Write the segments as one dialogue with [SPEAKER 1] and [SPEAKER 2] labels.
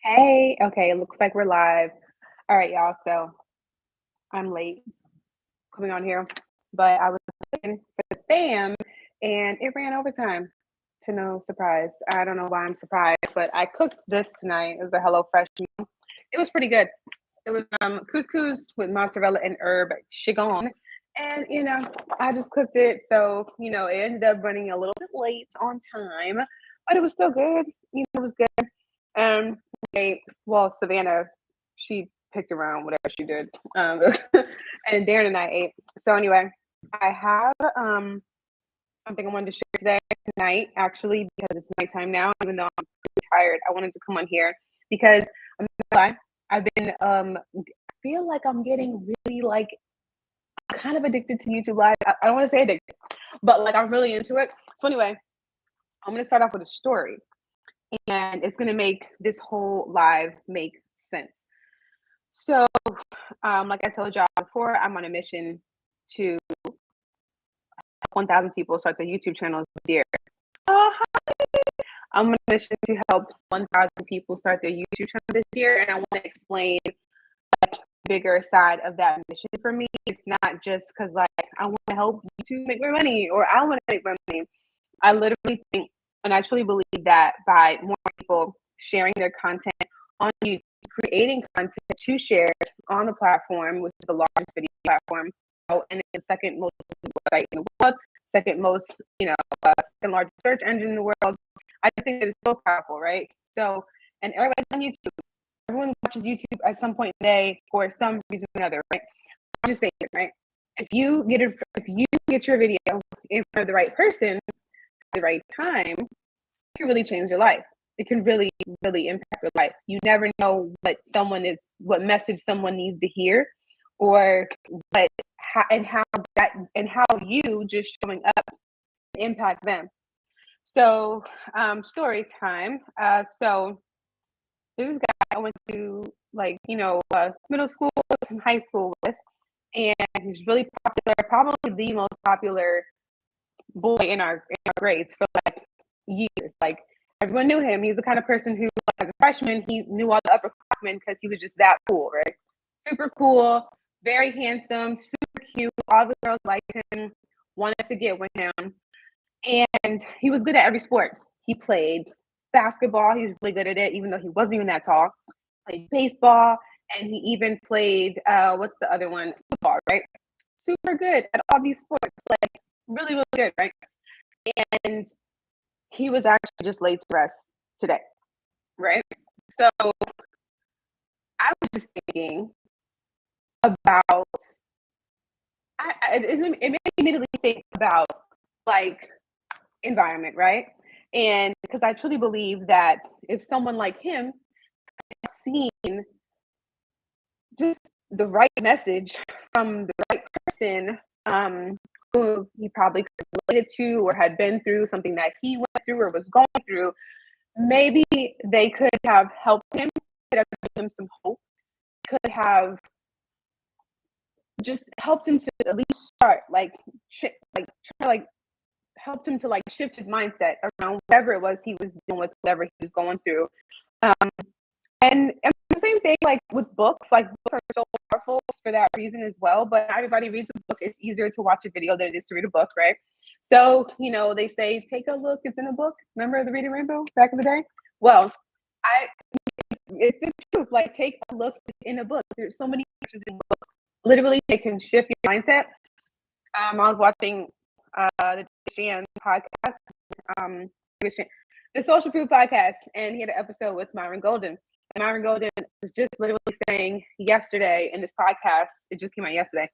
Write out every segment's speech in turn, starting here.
[SPEAKER 1] Hey, okay, it looks like we're live. All right, y'all. So I'm late coming on here, but I was looking for the fam and it ran overtime to no surprise. I don't know why I'm surprised, but I cooked this tonight. It was a Hello Fresh meal. It was pretty good. It was couscous with mozzarella and herb chigon. And I just cooked it. So, it ended up running a little bit late on time, but it was still good. It was good. Um, well, Savannah, she picked around whatever she did. And Darren and I ate. So anyway, I have something I wanted to share today tonight, actually, because it's nighttime now, even though I'm pretty tired. I wanted to come on here because I'm not gonna lie, I've been I feel like I'm getting really like kind of addicted to YouTube Live. I don't want to say addicted, but like I'm really into it. So anyway, I'm gonna start off with a story and it's gonna make this whole live make sense. So, like I told y'all before, I'm on a mission to 1,000 people start their YouTube channels this year. Oh, I'm on a mission to help 1,000 people start their YouTube channel this year, and I want to explain the bigger side of that mission for me. It's not just because like I want to help YouTube make more money or I want to make more money. I literally think, and I truly believe that by more people sharing their content on YouTube, creating content to share on the platform, which is the largest video platform, and it's the second most website in the world, second most, second largest search engine in the world. I just think that it's so powerful, right? So, and everybody's on YouTube. Everyone watches YouTube at some point in the day for some reason or another, right? I'm just thinking, right? If you get your video in front of the right person at the right time, it can really change your life. It can really, really impact your life. You never know what message someone needs to hear, or how you just showing up impact them. So, story time. So there's this guy I went to middle school and high school with, and he's really popular, probably the most popular boy in our grades for like years. Like everyone knew him. He's the kind of person who, as a freshman, he knew all the upperclassmen because he was just that cool, right? Super cool, very handsome, super cute. All the girls liked him, wanted to get with him, and he was good at every sport. He played basketball. He was really good at it, even though he wasn't even that tall. Played baseball, and he even played what's the other one? Football, right? Super good at all these sports, like really, really good, right? And he was actually just laid to rest today, right? So I was just thinking about, it made me immediately think about like environment, right? And because I truly believe that if someone like him has seen just the right message from the right person, who he probably could relate to or had been through something that he went through or was going through, maybe they could have helped him, could have given him some hope, could have just helped him to at least start helped him to like shift his mindset around whatever it was he was dealing with, whatever he was going through. Um, and the same thing like with books. Like books are so powerful for that reason as well. But not everybody reads a book. It's easier to watch a video than it is to read a book, right? So they say take a look. It's in a book. Remember the Reading Rainbow back in the day? Well, I it's the truth. Like take a look in a book. There's so many pictures in books. Literally, they can shift your mindset. I was watching the Shan podcast, um, the Social Proof podcast, and he had an episode with Myron Golden. And Myron Golden was just literally saying yesterday in this podcast, it just came out yesterday,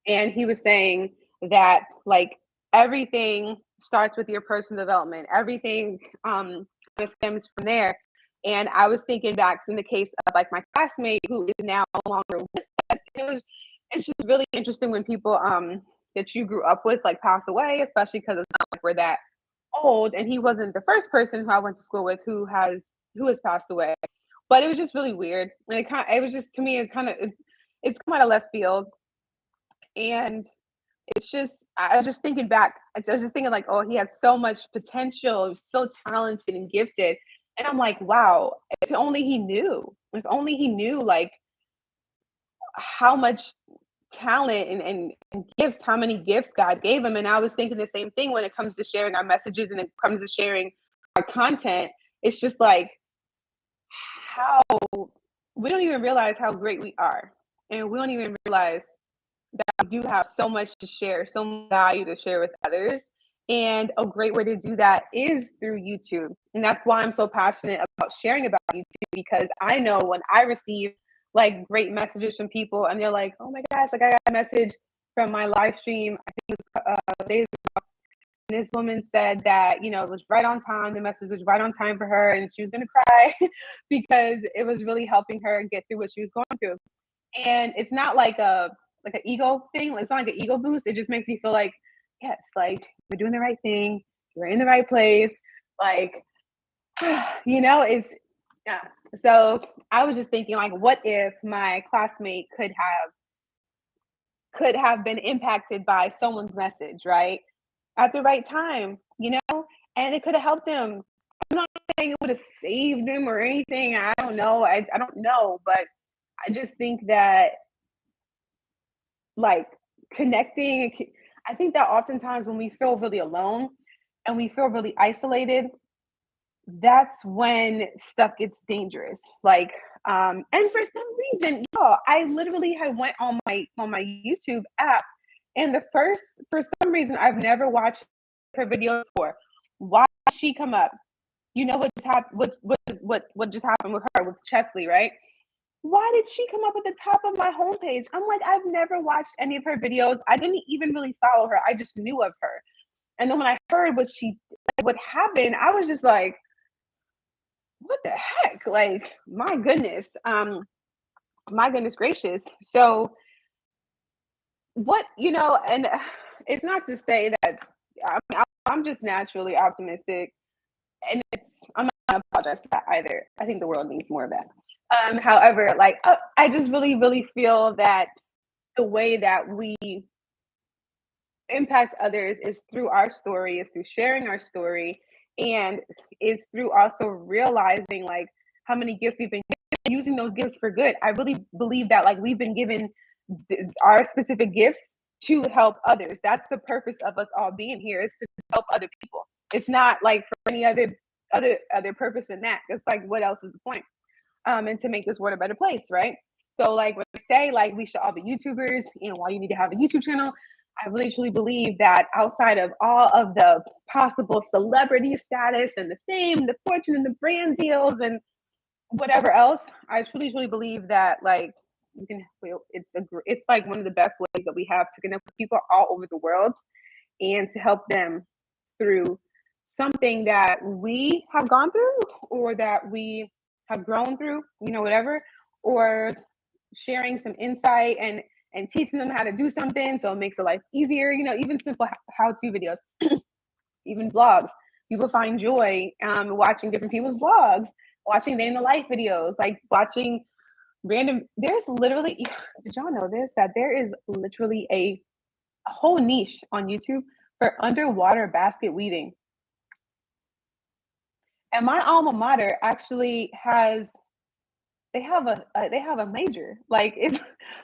[SPEAKER 1] and he was saying that like everything starts with your personal development. Everything stems from there. And I was thinking back in the case of like my classmate who is now no longer with us. It's just really interesting when people that you grew up with like pass away, especially because it's not like we're that old. And he wasn't the first person who I went to school with who has passed away. But it was just really weird. And it was just, to me, it's come out of left field. And it's just, I was just thinking back. I was just thinking like, oh, he had so much potential, he was so talented and gifted. And I'm like, wow, if only he knew. If only he knew like how much talent and gifts, how many gifts God gave him. And I was thinking the same thing when it comes to sharing our messages and it comes to sharing our content. It's just like how we don't even realize how great we are. And we don't even realize that we do have so much to share, so much value to share with others. And a great way to do that is through YouTube. And that's why I'm so passionate about sharing about YouTube, because I know when I receive like great messages from people and they're like, oh my gosh, like I got a message from my live stream, I think it was days ago, and this woman said that, you know, it was right on time. The message was right on time for her and she was going to cry because it was really helping her get through what she was going through. And it's not like an ego thing. It's not like an ego boost. It just makes me feel like, yes, like we're doing the right thing. We're in the right place. Like, you know, it's yeah. So I was just thinking, like, what if my classmate could have been impacted by someone's message, right? At the right time, you know, and it could have helped him. I'm not saying it would have saved him or anything. I don't know. I don't know, but I just think that like connecting, I think that oftentimes when we feel really alone and we feel really isolated, that's when stuff gets dangerous. Like, and for some reason, y'all, I literally had went on my YouTube app, and the first for some reason I've never watched her video before. Why did she come up? You know what just happened? What just happened with her with Chesley, right? Why did she come up at the top of my homepage? I'm like, I've never watched any of her videos. I didn't even really follow her. I just knew of her. And then when I heard what happened, I was just like, what the heck? Like, my goodness gracious. So what, you know, and it's not to say that I'm just naturally optimistic, and I'm not gonna apologize for that either. I think the world needs more of that. However, like I just really, really feel that the way that we impact others is through our story, is through sharing our story, and is through also realizing like how many gifts we've been given, using those gifts for good. I really believe that like we've been given our specific gifts to help others. That's the purpose of us all being here, is to help other people. It's not like for any other purpose than that. It's like, what else is the point? And to make this world a better place, right? So like when I say like we should all be YouTubers and why you need to have a YouTube channel, I really truly believe that outside of all of the possible celebrity status and the fame, the fortune and the brand deals and whatever else, I truly, truly believe that like you can, it's like one of the best ways that we have to connect with people all over the world and to help them through something that we have gone through or that we have grown through, you know, whatever, or sharing some insight and teaching them how to do something so it makes their life easier, you know, even simple how-to videos, even vlogs. People find joy watching different people's vlogs, watching day in the life videos, like watching random. There's literally, did y'all know this? That there is literally a whole niche on YouTube for underwater basket weaving. And my alma mater actually has they have a major, like it's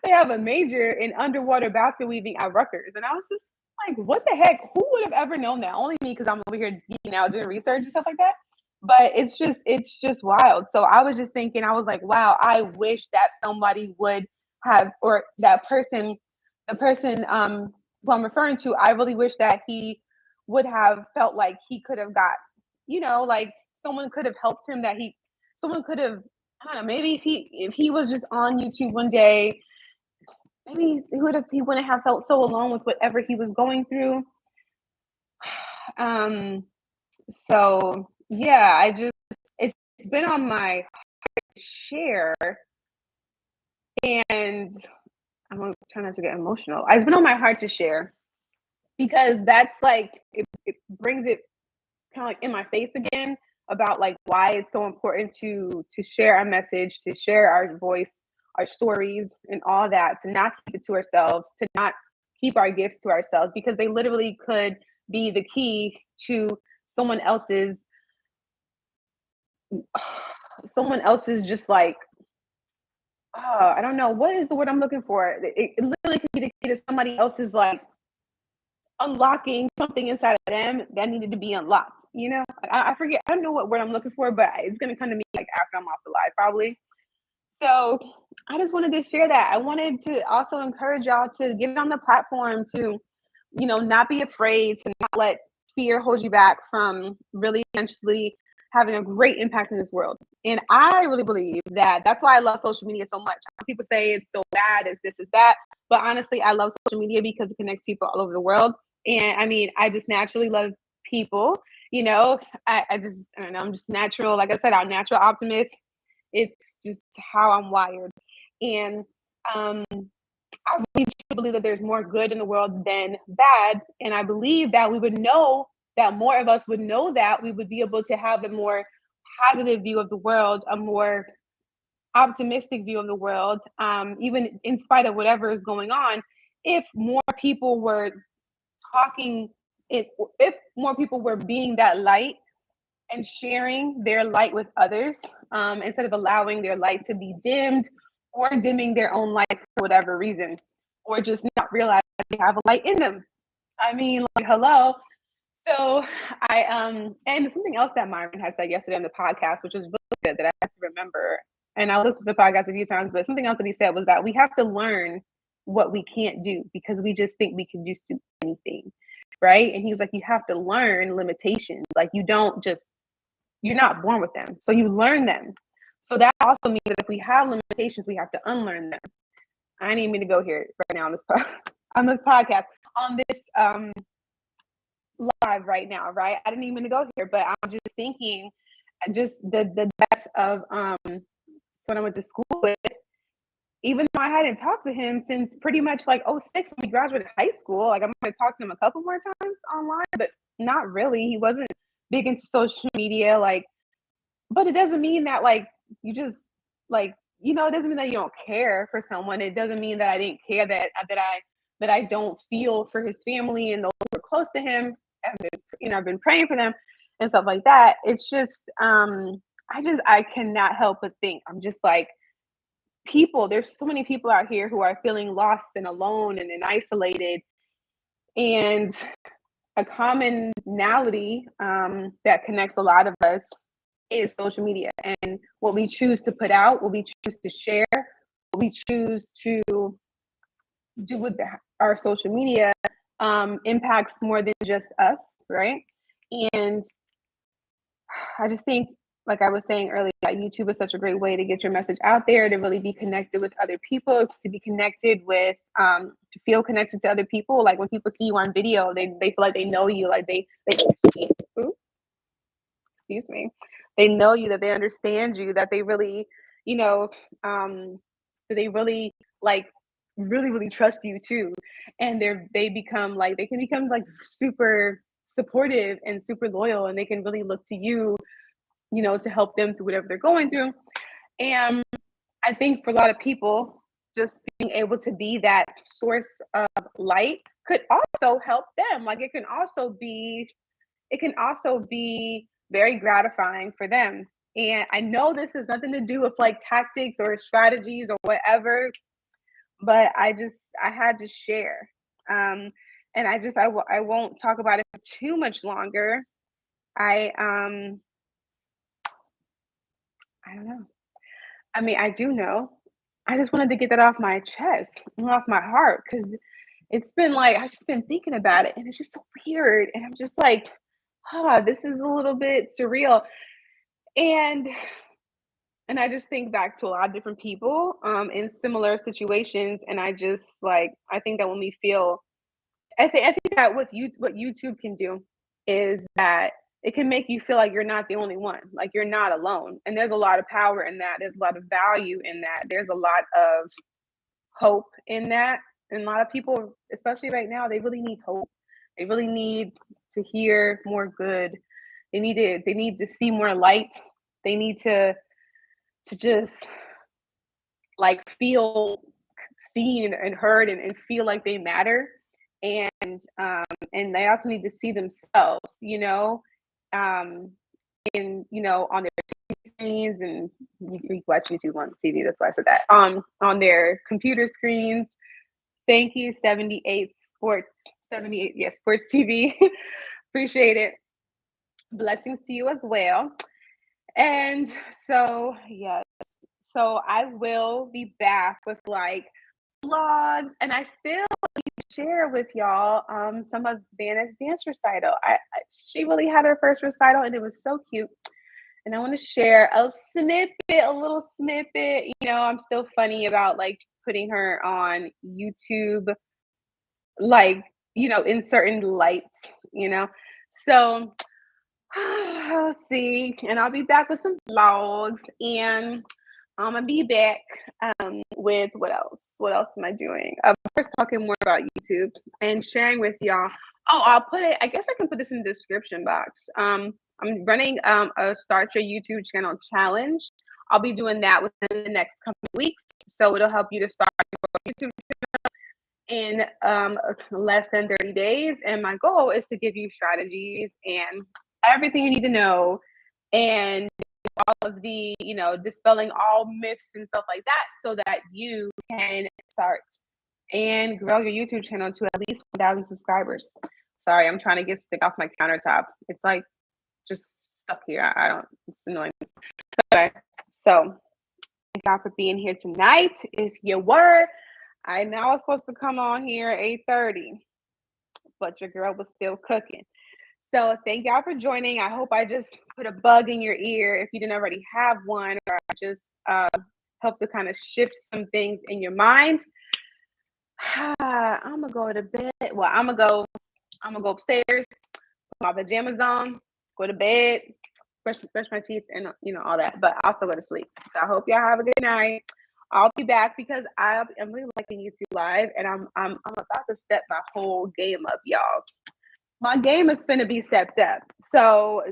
[SPEAKER 1] they have a major in underwater basket weaving at Rutgers, and I was just like, what the heck? Who would have ever known that? Only me, because I'm over here geeking out doing research and stuff like that. But it's just wild. So I was just thinking, I was like, wow, I wish that somebody would have, or that person, the person who I'm referring to, I really wish that he would have felt like he could have got, you know, like someone could have helped him, that someone could have, I don't know, maybe if he was just on YouTube one day, maybe he wouldn't have felt so alone with whatever he was going through. Um, so yeah, it's been on my heart to share, and I'm trying not to get emotional. It's been on my heart to share because that's like it brings it kind of like in my face again about like why it's so important to share our message, to share our voice, our stories and all that, to not keep it to ourselves, to not keep our gifts to ourselves, because they literally could be the key to someone else's someone else is just like, I don't know what is the word I'm looking for. It literally could be the key to somebody else's like unlocking something inside of them that needed to be unlocked. You know, I forget. I don't know what word I'm looking for, but it's gonna come to me like after I'm off the live, probably. So I just wanted to share that. I wanted to also encourage y'all to get on the platform to, not be afraid, to not let fear hold you back from really eventually having a great impact in this world. And I really believe that that's why I love social media so much. People say it's so bad, it's this, is that. But honestly, I love social media because it connects people all over the world. And I mean, I just naturally love people. I don't know, I'm just natural. Like I said, I'm a natural optimist. It's just how I'm wired. And I really believe that there's more good in the world than bad. And I believe that we would know that more of us would know that we would be able to have a more positive view of the world, a more optimistic view of the world, even in spite of whatever is going on. If more people were talking, if more people were being that light and sharing their light with others, instead of allowing their light to be dimmed or dimming their own light for whatever reason, or just not realize they have a light in them. I mean, like, hello. So and something else that Myron had said yesterday on the podcast, which was really good that I have to remember. And I listened to the podcast a few times, but something else that he said was that we have to learn what we can't do because we just think we can just do anything. Right. And he's like, you have to learn limitations. Like you're not born with them. So you learn them. So that also means that if we have limitations, we have to unlearn them. I didn't even mean to go here right now on this podcast, on this live right now, right? I didn't even mean to go here, but I'm just thinking just the depth of when I went to school with, even though I hadn't talked to him since pretty much like '06 when we graduated high school. Like I might have talked to him a couple more times online, but not really. He wasn't big into social media, like, but it doesn't mean that like you just like, it doesn't mean that you don't care for someone. It doesn't mean that I didn't care, that I don't feel for his family and those who are close to him. I've been praying for them and stuff like that. It's just I cannot help but think, I'm just like, there's so many people out here who are feeling lost and alone and isolated, and a commonality that connects a lot of us is social media, and what we choose to put out, what we choose to share, what we choose to do with our social media impacts more than just us, right? And I just think, like I was saying earlier, YouTube is such a great way to get your message out there, to really be connected with other people, to be connected with, to feel connected to other people. Like when people see you on video, they feel like they know you, like they understand. Excuse me. They know you, that they understand you, that they really, that they really like really, really trust you too. And they can become like super supportive and super loyal, and they can really look to you, to help them through whatever they're going through. And I think for a lot of people, just being able to be that source of light could also help them. Like it can also be very gratifying for them. And I know this has nothing to do with like tactics or strategies or whatever, but I had to share. And I won't talk about it for too much longer. I don't know. I mean, I do know. I just wanted to get that off my chest, off my heart, because it's been like I've just been thinking about it, and it's just so weird. And I'm just like, this is a little bit surreal. And I just think back to a lot of different people in similar situations, and I just like I think that when we feel, I think that what YouTube can do is that it can make you feel like you're not the only one, like you're not alone. And there's a lot of power in that. There's a lot of value in that. There's a lot of hope in that. And a lot of people, especially right now, they really need hope. They really need to hear more good. They need to see more light. They need to just like feel seen and heard, and feel like they matter. And they also need to see themselves, on their screens, and you watch YouTube on TV. That's why I said that. On their computer screens. Thank you, 78, yes, Sports TV. Appreciate it. Blessings to you as well. And so, yes, so I will be back with like vlogs, and I still share with y'all some of Vanna's dance recital. She really had her first recital, and it was so cute. And I want to share a little snippet. You know, I'm still funny about like putting her on YouTube, like, you know, in certain lights, you know. So let's see. And I'll be back with some vlogs, and I'm gonna be back with what else? What else am I doing? Of course, talking more about YouTube and sharing with y'all. Oh, I'll put it. I guess I can put this in the description box. I'm running a Start Your YouTube Channel challenge. I'll be doing that within the next couple of weeks, so it'll help you to start your YouTube in less than 30 days. And my goal is to give you strategies and everything you need to know, and all of the, you know, dispelling all myths and stuff like that, so that you can start and grow your YouTube channel to at least 1,000 subscribers. Sorry, I'm trying to get stick off my countertop. It's like just stuck here. I don't, it's annoying. Okay, so thank y'all for being here tonight. If you were, I know I was supposed to come on here at 8:30, but your girl was still cooking. So thank y'all for joining. I hope I just put a bug in your ear if you didn't already have one, or I just help to kind of shift some things in your mind. I'm gonna go to bed. Well, I'm gonna go upstairs, put my pajamas on, go to bed, brush my teeth, and you know, all that. But I'll still go to sleep. So I hope y'all have a good night. I'll be back because I'm really liking YouTube Live, and I'm about to step my whole game up, y'all. My game is going to be stepped up. So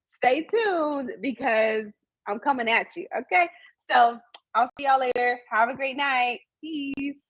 [SPEAKER 1] stay tuned because I'm coming at you. Okay. So I'll see y'all later. Have a great night. Peace.